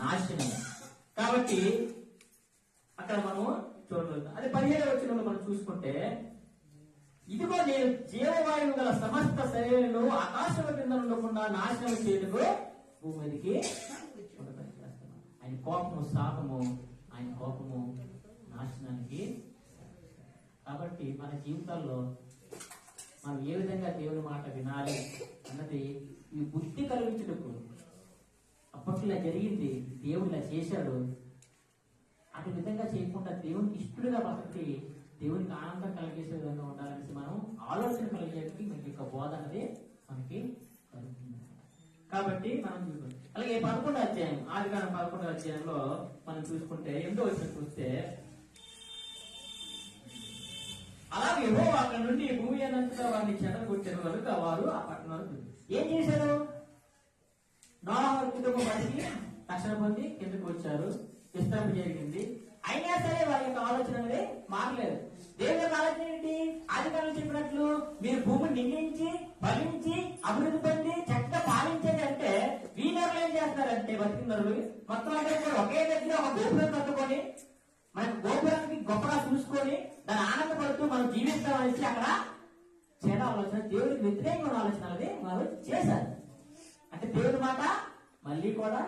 నాశనం. కాబట్టి అక్కడ మనం చూడగలుగుతాం. అదే 17వ వచనంలో మనం చూసుకుంటే, ఇదిగో నేను జీవవాయువు గల సమస్త శరీరంలో ఆకాశం కింద ఉండకుండా నాశనం చేయటకు భూమి మీదకి చేస్తున్నాను. ఆయన కోపము శాపము, ఆయన కోపము నాశనానికి. కాబట్టి మన జీవితాల్లో మనం ఏ విధంగా దేవుని మాట వినాలి అన్నది ఈ బుద్ధి కలిగించుటకు. అప్పట్లో జరిగింది, దేవుడు ఇలా చేశాడు, అటు విధంగా చేయకుండా దేవునికి ఇష్టడుగా బతకి దేవునికి ఆనందం కలిగేసే విధంగా ఉండాలనేసి మనం ఆలోచన కలిగేటికి మనకి యొక్క బోధ అనేది మనకి కలుగుతుంది. కాబట్టి మనం అలాగే 11వ అధ్యాయం, ఆదికాండం 11వ అధ్యాయంలో మనం చూసుకుంటే 8వ వచనం చూస్తే, అలాగే యెహోవా అక్కడ నుండి భూమి అనంతగా వారిని చెదరగొట్టిన కనుక వారు ఆ పట్టణాలు ఏం చేశారు? నోవహు కుటుంబం బతికి రక్షణ పొంది కిందకు వచ్చారు, విస్తరణ జరిగింది. అయినా సరే వారి యొక్క ఆలోచన అనేది మారలేదు. దేవుని యొక్క ఆలోచన ఏంటి? ఆదికాండంలో చెప్పినట్లు మీరు భూమిని నిందించి ఫలించి అభివృద్ధి పొంది చక్కగా పాలించేది అంటే, వీళ్ళెవరు ఏం చేస్తారంటే బతికినారు మొత్తం అంటే ఒకే దగ్గర ఒక గోపురం కట్టుకొని మన గోపురానికి గొప్పగా చూసుకొని దాన్ని ఆనందపడుతూ మనం జీవిస్తామనేసి అక్కడ చేడ ఆలోచన, దేవుడికి వ్యతిరేకమైన ఆలోచన అనేది వారు చేశారు. అంటే దేవుడి మాట మళ్ళీ కూడా